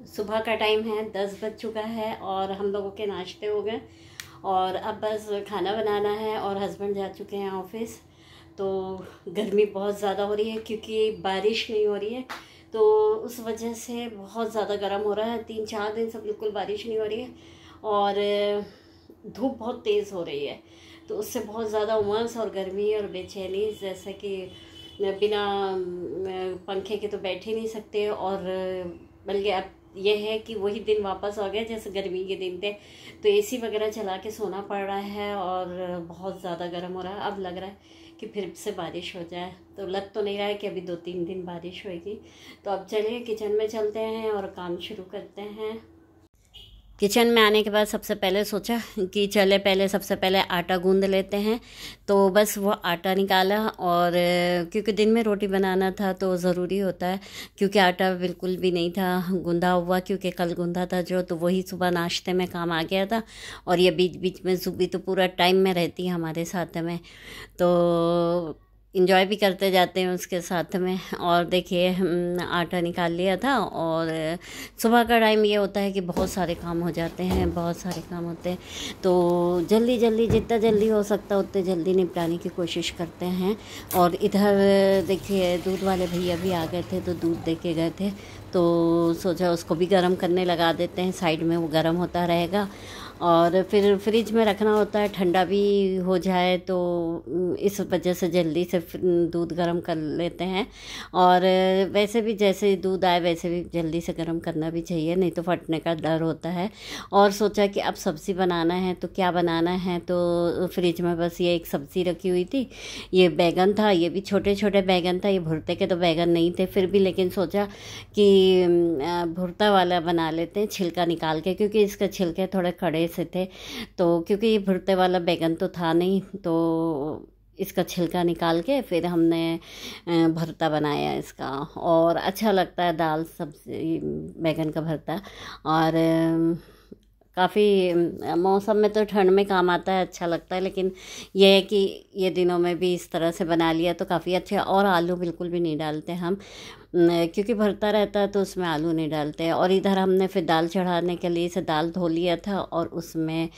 सुबह का टाइम है, 10 बज चुका है और हम लोगों के नाश्ते हो गए और अब बस खाना बनाना है और हस्बैंड जा चुके हैं ऑफिस। तो गर्मी बहुत ज़्यादा हो रही है क्योंकि बारिश नहीं हो रही है, तो उस वजह से बहुत ज़्यादा गर्म हो रहा है। 3-4 दिन से बिल्कुल बारिश नहीं हो रही है और धूप बहुत तेज़ हो रही है, तो उससे बहुत ज़्यादा उमस और गर्मी और बेचैनी, जैसे कि बिना पंखे के तो बैठ ही नहीं सकते। और बल्कि अब ये है कि वही दिन वापस आ गए जैसे गर्मी के दिन थे, तो एसी वगैरह चला के सोना पड़ रहा है और बहुत ज़्यादा गर्म हो रहा है। अब लग रहा है कि फिर से बारिश हो जाए, तो लग तो नहीं रहा है कि अभी 2-3 दिन बारिश होगी। तो अब चलिए किचन में चलते हैं और काम शुरू करते हैं। किचन में आने के बाद सबसे पहले सोचा कि चले पहले सबसे पहले आटा गूंद लेते हैं, तो बस वो आटा निकाला। और क्योंकि दिन में रोटी बनाना था तो ज़रूरी होता है, क्योंकि आटा बिल्कुल भी नहीं था गूंदा हुआ, क्योंकि कल गूंदा था जो, तो वही सुबह नाश्ते में काम आ गया था। और ये बीच बीच में सुबह तो पूरा टाइम में रहती है हमारे साथ में, तो इंजॉय भी करते जाते हैं उसके साथ में। और देखिए आटा निकाल लिया था। और सुबह का टाइम ये होता है कि बहुत सारे काम हो जाते हैं, बहुत सारे काम होते हैं, तो जल्दी जल्दी जितना जल्दी हो सकता उतने जल्दी निपटाने की कोशिश करते हैं। और इधर देखिए दूध वाले भैया भी आ गए थे, तो दूध दे के गए थे, तो सोचा उसको भी गर्म करने लगा देते हैं, साइड में वो गर्म होता रहेगा। और फिर फ्रिज में रखना होता है, ठंडा भी हो जाए, तो इस वजह से जल्दी से दूध गर्म कर लेते हैं। और वैसे भी जैसे दूध आए वैसे भी जल्दी से गर्म करना भी चाहिए, नहीं तो फटने का डर होता है। और सोचा कि अब सब्ज़ी बनाना है, तो क्या बनाना है, तो फ्रिज में बस ये एक सब्ज़ी रखी हुई थी, ये बैगन था, ये भी छोटे छोटे बैगन था, ये भुर्ते के तो बैगन नहीं थे फिर भी, लेकिन सोचा कि भुर्ता वाला बना लेते हैं छिलका निकाल के, क्योंकि इसके छिलके थोड़े कड़े से थे। तो क्योंकि ये भुर्ते वाला बैगन तो था नहीं, तो इसका छिलका निकाल के फिर हमने भरता बनाया इसका। और अच्छा लगता है दाल सब्जी बैगन का भरता। और काफ़ी मौसम में तो ठंड में काम आता है, अच्छा लगता है, लेकिन यह है कि ये दिनों में भी इस तरह से बना लिया तो काफ़ी अच्छा। और आलू बिल्कुल भी नहीं डालते हम, क्योंकि भरता रहता है तो उसमें आलू नहीं डालते। और इधर हमने फिर दाल चढ़ाने के लिए इसे दाल धो लिया था, और उसमें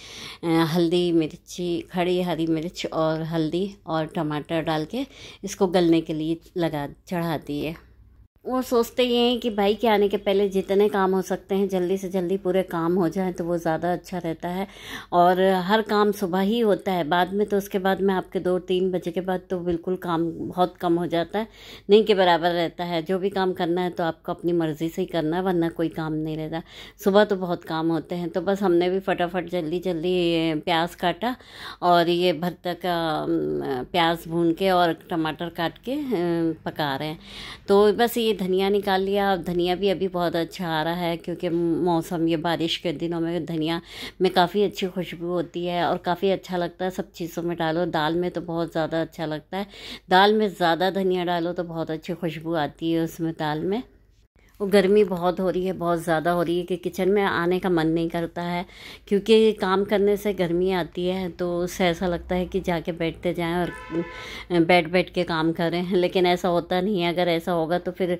हल्दी मिर्ची, खड़ी हरी मिर्च और हल्दी और टमाटर डाल के इसको गलने के लिए चढ़ा दिए। वो सोचते ये हैं कि भाई के आने के पहले जितने काम हो सकते हैं जल्दी से जल्दी पूरे काम हो जाएं तो वो ज़्यादा अच्छा रहता है। और हर काम सुबह ही होता है, बाद में तो उसके बाद में आपके 2-3 बजे के बाद तो बिल्कुल काम बहुत कम हो जाता है, नहीं के बराबर रहता है। जो भी काम करना है तो आपको अपनी मर्ज़ी से ही करना है, वरना कोई काम नहीं रहता। सुबह तो बहुत काम होते हैं, तो बस हमने भी फटाफट जल्दी जल्दी प्याज काटा और ये भरता का प्याज भून के और टमाटर काट के पका रहे हैं। तो बस ये धनिया निकाल लिया। अब धनिया भी अभी बहुत अच्छा आ रहा है, क्योंकि मौसम ये बारिश के दिनों में धनिया में काफ़ी अच्छी खुशबू होती है और काफ़ी अच्छा लगता है। सब चीज़ों में डालो, दाल में तो बहुत ज़्यादा अच्छा लगता है, दाल में ज़्यादा धनिया डालो तो बहुत अच्छी खुशबू आती है उसमें दाल में। वो गर्मी बहुत हो रही है, बहुत ज़्यादा हो रही है कि किचन में आने का मन नहीं करता है, क्योंकि काम करने से गर्मी आती है, तो उससे ऐसा लगता है कि जाके बैठते जाएं और बैठ बैठ के काम करें, लेकिन ऐसा होता नहीं है। अगर ऐसा होगा तो फिर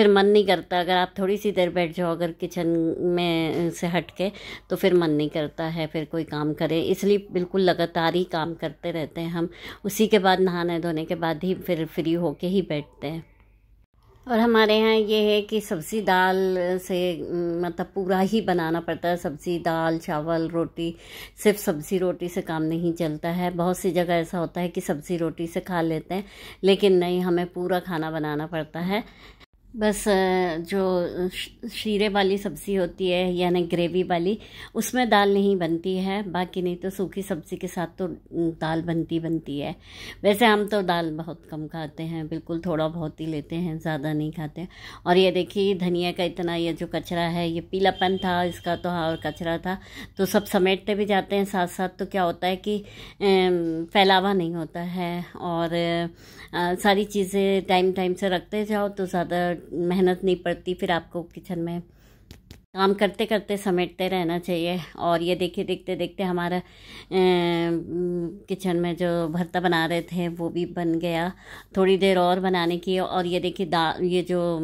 मन नहीं करता। अगर आप थोड़ी सी देर बैठ जाओ अगर किचन में से हट के, तो फिर मन नहीं करता है फिर कोई काम करें। इसलिए बिल्कुल लगातार ही काम करते रहते हैं हम, उसी के बाद नहाने धोने के बाद ही फिर फ्री होके ही बैठते हैं। और हमारे यहाँ ये है कि सब्ज़ी दाल से मतलब पूरा ही बनाना पड़ता है, सब्ज़ी दाल चावल रोटी, सिर्फ सब्ज़ी रोटी से काम नहीं चलता है। बहुत सी जगह ऐसा होता है कि सब्ज़ी रोटी से खा लेते हैं, लेकिन नहीं, हमें पूरा खाना बनाना पड़ता है। बस जो शीरे वाली सब्ज़ी होती है यानी ग्रेवी वाली, उसमें दाल नहीं बनती है, बाकी नहीं तो सूखी सब्ज़ी के साथ तो दाल बनती है। वैसे हम तो दाल बहुत कम खाते हैं, बिल्कुल थोड़ा बहुत ही लेते हैं, ज़्यादा नहीं खाते। और ये देखिए धनिया का इतना ये जो कचरा है, ये पीलापन था इसका तो, हाँ, और कचरा था, तो सब समेटते भी जाते हैं साथ साथ, तो क्या होता है कि फैलावा नहीं होता है। और सारी चीज़ें टाइम टाइम से रखते जाओ तो ज़्यादा मेहनत नहीं पड़ती फिर आपको किचन में। काम करते करते समेटते रहना चाहिए। और ये देखिए देखते देखते हमारा किचन में जो भरता बना रहे थे वो भी बन गया। थोड़ी देर और बनाने की, और ये देखिए ये जो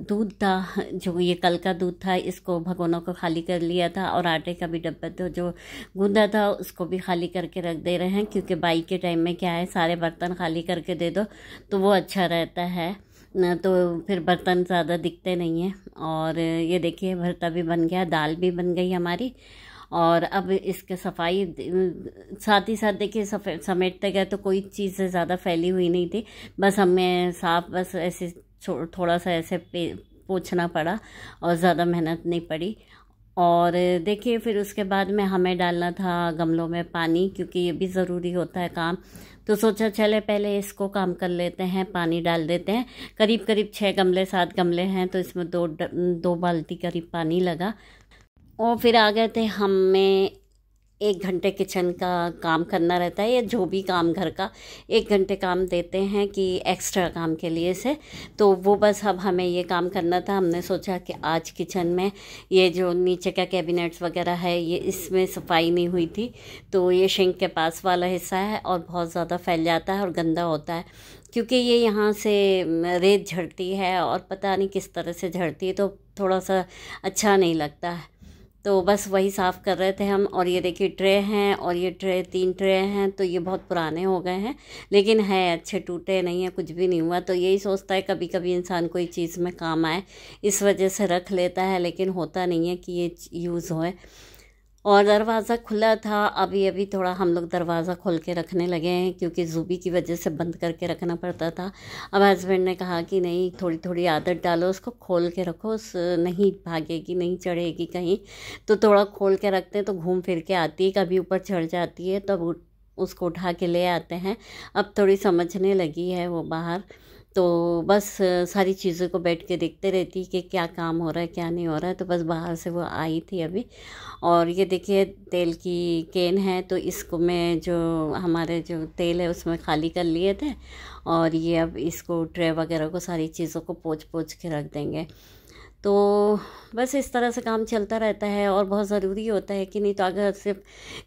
दूध था, जो ये कल का दूध था, इसको भगोनों को खाली कर लिया था। और आटे का भी डब्बा तो जो गूंदा था उसको भी खाली करके रख दे रहे हैं, क्योंकि बाई के टाइम में क्या है, सारे बर्तन खाली करके दे दो तो वो अच्छा रहता है न, तो फिर बर्तन ज़्यादा दिखते नहीं हैं। और ये देखिए भरता भी बन गया, दाल भी बन गई हमारी। और अब इसके सफाई साथ ही साथ देखिए समेटते गए तो कोई चीज़ से ज़्यादा फैली हुई नहीं थी, बस हमें साफ बस ऐसे थोड़ा सा ऐसे पोंछना पड़ा और ज़्यादा मेहनत नहीं पड़ी। और देखिए फिर उसके बाद में हमें डालना था गमलों में पानी, क्योंकि ये भी ज़रूरी होता है काम। तो सोचा चले पहले इसको काम कर लेते हैं, पानी डाल देते हैं। करीब करीब 7 गमले हैं, तो इसमें दो बाल्टी करीब पानी लगा। और फिर आ गए थे हमें 1 घंटे किचन का काम करना रहता है, या जो भी काम घर का 1 घंटे काम देते हैं कि एक्स्ट्रा काम के लिए से, तो वो बस अब हमें ये काम करना था। हमने सोचा कि आज किचन में ये जो नीचे का कैबिनेट्स वगैरह है, ये इसमें सफाई नहीं हुई थी, तो ये सिंक के पास वाला हिस्सा है और बहुत ज़्यादा फैल जाता है और गंदा होता है, क्योंकि ये यहाँ से रेत झड़ती है और पता नहीं किस तरह से झड़ती है, तो थोड़ा सा अच्छा नहीं लगता है। तो बस वही साफ़ कर रहे थे हम। और ये देखिए ट्रे हैं, और ये 3 ट्रे हैं, तो ये बहुत पुराने हो गए हैं, लेकिन है अच्छे, टूटे नहीं है, कुछ भी नहीं हुआ। तो यही सोचता है कभी कभी इंसान कोई चीज़ में काम आए, इस वजह से रख लेता है, लेकिन होता नहीं है कि ये यूज़ होए। और दरवाज़ा खुला था, अभी थोड़ा हम लोग दरवाज़ा खोल के रखने लगे हैं, क्योंकि ज़ूबी की वजह से बंद करके रखना पड़ता था। अब हस्बैंड ने कहा कि नहीं, थोड़ी थोड़ी आदत डालो, उसको खोल के रखो, नहीं भागेगी, नहीं चढ़ेगी कहीं, तो थोड़ा खोल के रखते हैं तो घूम फिर के आती है, कभी ऊपर चढ़ जाती है, तब उसको उठा के ले आते हैं। अब थोड़ी समझने लगी है वो बाहर, तो बस सारी चीज़ों को बैठ के देखते रहती कि क्या काम हो रहा है क्या नहीं हो रहा है। तो बस बाहर से वो आई थी अभी। और ये देखिए तेल की केन है, तो इसको मैं जो हमारे जो तेल है उसमें खाली कर लिए थे, और ये अब इसको ट्रे वगैरह को सारी चीज़ों को पोंछ के रख देंगे। तो बस इस तरह से काम चलता रहता है, और बहुत ज़रूरी होता है कि नहीं तो अगर सिर्फ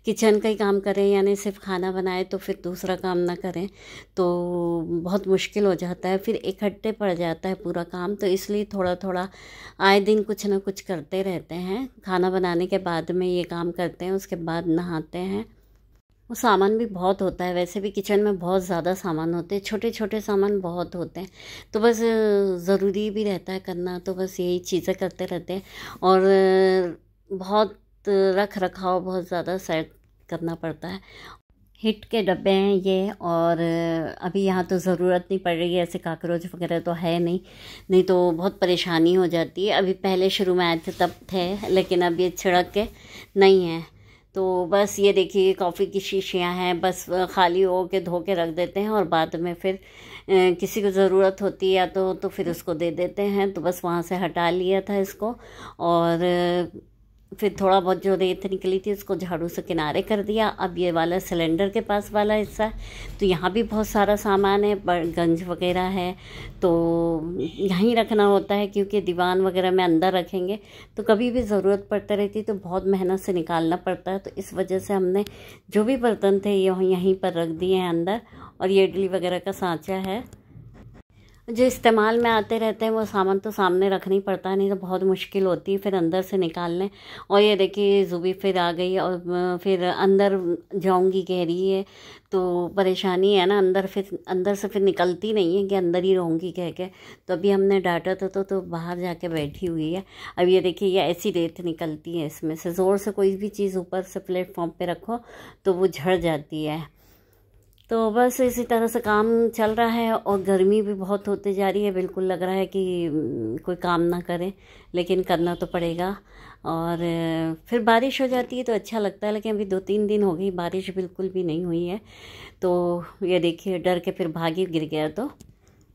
किचन का ही काम करें, यानी सिर्फ खाना बनाए, तो फिर दूसरा काम ना करें तो बहुत मुश्किल हो जाता है, फिर इकट्ठे पड़ जाता है पूरा काम। तो इसलिए थोड़ा थोड़ा आए दिन कुछ ना कुछ करते रहते हैं। खाना बनाने के बाद में ये काम करते हैं, उसके बाद नहाते हैं। वो सामान भी बहुत होता है, वैसे भी किचन में बहुत ज़्यादा सामान होते हैं, छोटे छोटे सामान बहुत होते हैं, तो बस ज़रूरी भी रहता है करना, तो बस यही चीज़ें करते रहते हैं। और बहुत रख रखाव बहुत ज़्यादा सेट करना पड़ता है। हिट के डब्बे हैं ये, और अभी यहाँ तो ज़रूरत नहीं पड़ रही है, ऐसे काकरोच वगैरह तो है नहीं तो बहुत परेशानी हो जाती है। अभी पहले शुरू में आए थे तब थे, लेकिन अब ये छिड़क के नहीं है। तो बस ये देखिए कॉफ़ी की शीशियाँ हैं, बस खाली हो के धो के रख देते हैं, और बाद में फिर किसी को ज़रूरत होती है या तो फिर उसको दे देते हैं। तो बस वहाँ से हटा लिया था इसको, और फिर थोड़ा बहुत जो रेत निकली थी उसको झाड़ू से किनारे कर दिया। अब ये वाला सिलेंडर के पास वाला हिस्सा है, तो यहाँ भी बहुत सारा सामान है, गंज वगैरह है, तो यहीं रखना होता है, क्योंकि दीवान वगैरह में अंदर रखेंगे तो कभी भी ज़रूरत पड़ती रहती है, तो बहुत मेहनत से निकालना पड़ता है। तो इस वजह से हमने जो भी बर्तन थे यहीं पर रख दिए हैं अंदर। और ये इडली वगैरह का सांचा है, जो इस्तेमाल में आते रहते हैं, वो सामान तो सामने रखना ही पड़ता है, नहीं तो बहुत मुश्किल होती है फिर अंदर से निकालने। और ये देखिए ज़ुबी फिर आ गई, और फिर अंदर जाऊंगी कह रही है, तो परेशानी है ना, अंदर से फिर निकलती नहीं है कि अंदर ही रहूँगी कह के। तो अभी हमने डांटा था तो बाहर जाके बैठी हुई है। अब ये देखिए ये ऐसी रेत निकलती है इसमें से, ज़ोर से कोई भी चीज़ ऊपर से प्लेटफॉर्म पे रखो तो वो झड़ जाती है। तो बस इसी तरह से काम चल रहा है, और गर्मी भी बहुत होती जा रही है, बिल्कुल लग रहा है कि कोई काम ना करें, लेकिन करना तो पड़ेगा। और फिर बारिश हो जाती है तो अच्छा लगता है, लेकिन अभी 2-3 दिन हो गई बारिश बिल्कुल भी नहीं हुई है। तो ये देखिए डर के फिर भागी गिर गया तो।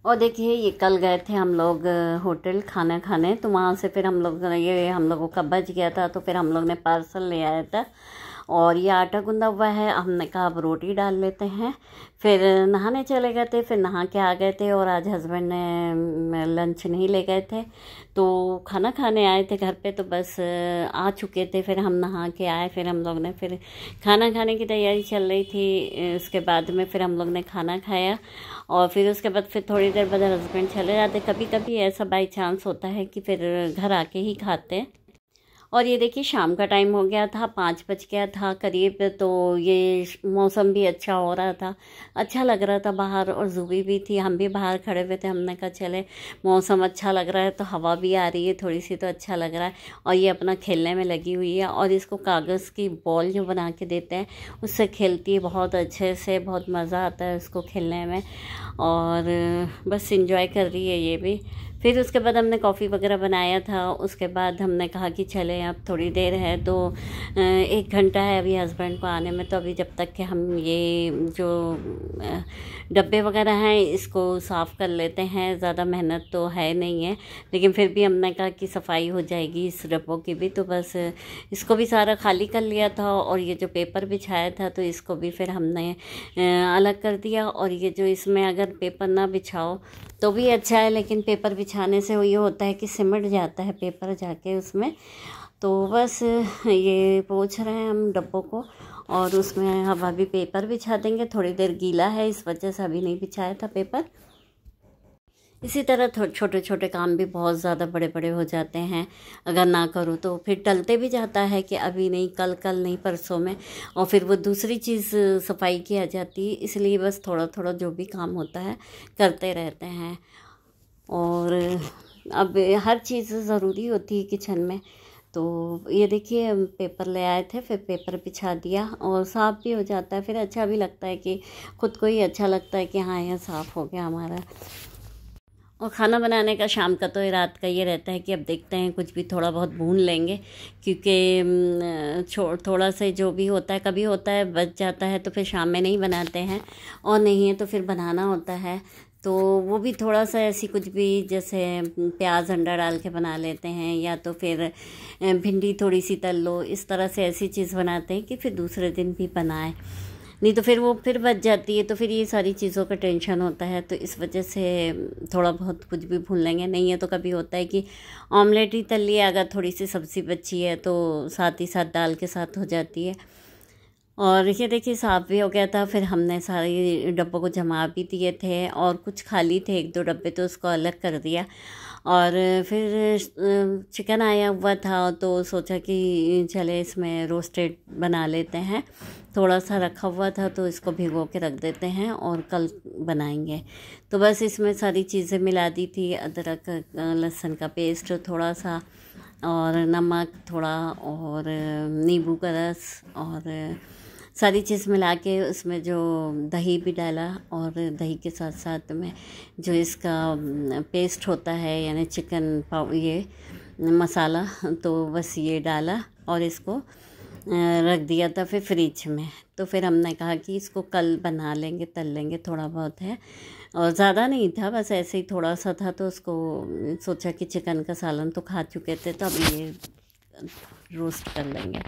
और देखिए ये कल गए थे हम लोग होटल खाना खाने, तो वहाँ से फिर हम लोगों का बच गया था, तो फिर हम लोग ने पार्सल ले आया था। और ये आटा गूंदा हुआ है। हमने कहा अब रोटी डाल लेते हैं। फिर नहाने चले गए थे, फिर नहा के आ गए थे। और आज हस्बैंड ने लंच नहीं ले गए थे, तो खाना खाने आए थे घर पे, तो बस आ चुके थे। फिर हम नहा के आए, फिर हम लोग ने फिर खाना खाने की तैयारी चल रही थी। उसके बाद में फिर हम लोग ने खाना खाया, और फिर उसके बाद फिर थोड़ी देर बाद हस्बैंड चले जाते। कभी कभी ऐसा बाई चांस होता है कि फिर घर आके ही खाते हैं। और ये देखिए शाम का टाइम हो गया था, 5 बज गया था करीब। तो ये मौसम भी अच्छा हो रहा था, अच्छा लग रहा था बाहर, और ज़ूबी भी थी। हम भी बाहर खड़े हुए थे। हमने कहा चले, मौसम अच्छा लग रहा है तो हवा भी आ रही है थोड़ी सी, तो अच्छा लग रहा है। और ये अपना खेलने में लगी हुई है, और इसको कागज़ की बॉल जो बना के देते हैं उससे खेलती है बहुत अच्छे से। बहुत मज़ा आता है उसको खेलने में, और बस इंजॉय कर रही है ये भी। फिर उसके बाद हमने कॉफ़ी वगैरह बनाया था। उसके बाद हमने कहा कि चले, अब थोड़ी देर है तो 1 घंटा है अभी हस्बैंड को आने में, तो अभी जब तक कि हम ये जो डब्बे वगैरह हैं इसको साफ़ कर लेते हैं। ज़्यादा मेहनत तो है नहीं है, लेकिन फिर भी हमने कहा कि सफाई हो जाएगी इस डब्बों की भी, तो बस इसको भी सारा खाली कर लिया था। और ये जो पेपर बिछाया था तो इसको भी फिर हमने अलग कर दिया। और ये जो इसमें अगर पेपर ना बिछाओ तो भी अच्छा है, लेकिन पेपर बिछाने से ये होता है कि सिमट जाता है पेपर जाके उसमें। तो बस ये पोंछ रहे हैं हम डब्बों को, और उसमें हम अभी पेपर बिछा देंगे। थोड़ी देर गीला है इस वजह से अभी नहीं बिछाया था पेपर। इसी तरह छोटे छोटे काम भी बहुत ज़्यादा बड़े बड़े हो जाते हैं, अगर ना करूँ तो फिर टलते भी जाता है कि अभी नहीं, कल नहीं, परसों में, और फिर वो दूसरी चीज़ सफाई की आ जाती है। इसलिए बस थोड़ा थोड़ा जो भी काम होता है करते रहते हैं। और अब हर चीज़ ज़रूरी होती है किचन में। तो ये देखिए पेपर ले आए थे, फिर पेपर बिछा दिया, और साफ़ भी हो जाता है। फिर अच्छा भी लगता है कि खुद को ही अच्छा लगता है कि हाँ यह साफ़ हो गया हमारा। और खाना बनाने का शाम का तो रात का ये रहता है कि अब देखते हैं कुछ भी थोड़ा बहुत भून लेंगे, क्योंकि थोड़ा सा जो भी होता है, कभी होता है बच जाता है तो फिर शाम में नहीं बनाते हैं, और नहीं है तो फिर बनाना होता है। तो वो भी थोड़ा सा ऐसी कुछ भी, जैसे प्याज अंडा डाल के बना लेते हैं, या तो फिर भिंडी थोड़ी सी तल लो, इस तरह से ऐसी चीज़ बनाते हैं कि फिर दूसरे दिन भी बनाए। नहीं तो फिर वो फिर बच जाती है, तो फिर ये सारी चीज़ों का टेंशन होता है। तो इस वजह से थोड़ा बहुत कुछ भी भून लेंगे। नहीं है तो कभी होता है कि ऑमलेट ही तल लिया, अगर थोड़ी सी सब्ज़ी बची है तो साथ ही साथ दाल के साथ हो जाती है। और ये देखिए साफ़ भी हो गया था। फिर हमने सारे डब्बों को जमा भी दिए थे, और कुछ खाली थे 1-2 डब्बे, तो उसको अलग कर दिया। और फिर चिकन आया हुआ था, तो सोचा कि चले इसमें रोस्टेड बना लेते हैं। थोड़ा सा रखा हुआ था तो इसको भिगो के रख देते हैं और कल बनाएंगे। तो बस इसमें सारी चीज़ें मिला दी थी, अदरक लहसुन का पेस्ट थोड़ा सा, और नमक थोड़ा, और नींबू का रस, और सारी चीज़ मिला के उसमें जो दही भी डाला, और दही के साथ साथ में जो इसका पेस्ट होता है, यानी चिकन ये मसाला, तो बस ये डाला और इसको रख दिया था फिर फ्रिज में। तो फिर हमने कहा कि इसको कल बना लेंगे, तल लेंगे, थोड़ा बहुत है और ज़्यादा नहीं था, बस ऐसे ही थोड़ा सा था। तो उसको सोचा कि चिकन का सालन तो खा चुके थे, तो अब ये रोस्ट कर लेंगे।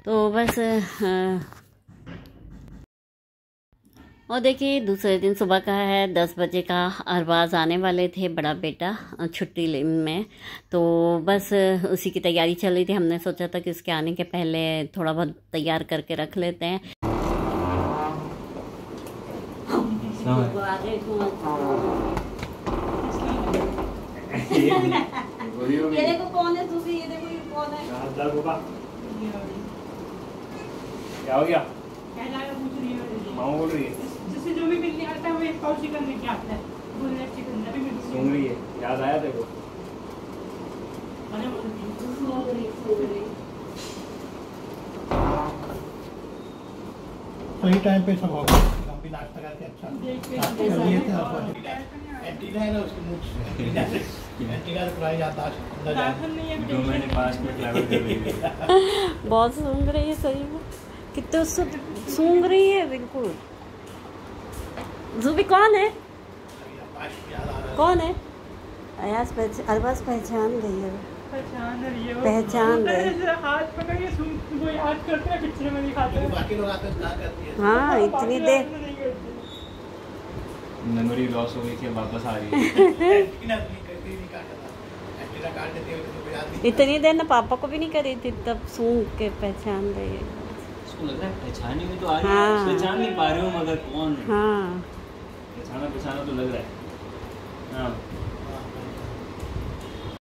तो बस और देखिए दूसरे दिन सुबह का है, 10 बजे का। अरबाज आने वाले थे, बड़ा बेटा छुट्टी में, तो बस उसी की तैयारी चल रही थी। हमने सोचा था कि उसके आने के पहले थोड़ा बहुत तैयार करके रख लेते हैं। ये देखो कौन है, दूसरी ये देखो ये कौन है। क्या हो गया? मामा बोल रही है जिससे जो भी मिलने आता है वो एक पाव चिकन लेके आता है, बोलने चिकन अभी मैं सुन रही है, याद आया तेरे को? सही टाइम पे सब होगा। हम भी नाश्ता करके अच्छा लिए थे आप। एंटीना है ना उसके मुंह से, एंटीना से प्राइस आता है 2 महीने पास में ट्रैवल कर रही है। बहुत सूंघ रही है सही में, कितने उससे सूंघ रही है बिल्कुल। ज़ूबी कौन है, कौन है? अरबाज पहचान गई है। पहचान रही है वो। पहचान रहे। ऐसे हाथ पकड़ के वो याद करते हैं, पिक्चर में दिखाते हैं। बाकी लोग आते हैं कहाँ करती है। हाँ इतनी देर नहीं करते। मेमोरी लॉस हो गई थी, वापस आ रही है। एंटीना कभी नहीं काटा था, एंटीना काट देते हैं तो कोई याद नहीं। इतनी देर ना पापा को भी नहीं करी थी, तब सूंघ के पहचान रही है। उसको लग रहा है पहचानी में तो आ रही है, हाँ। पहचान नहीं पा रही हूँ मगर कौन। हाँ पहचाना तो लग रहा है। हाँ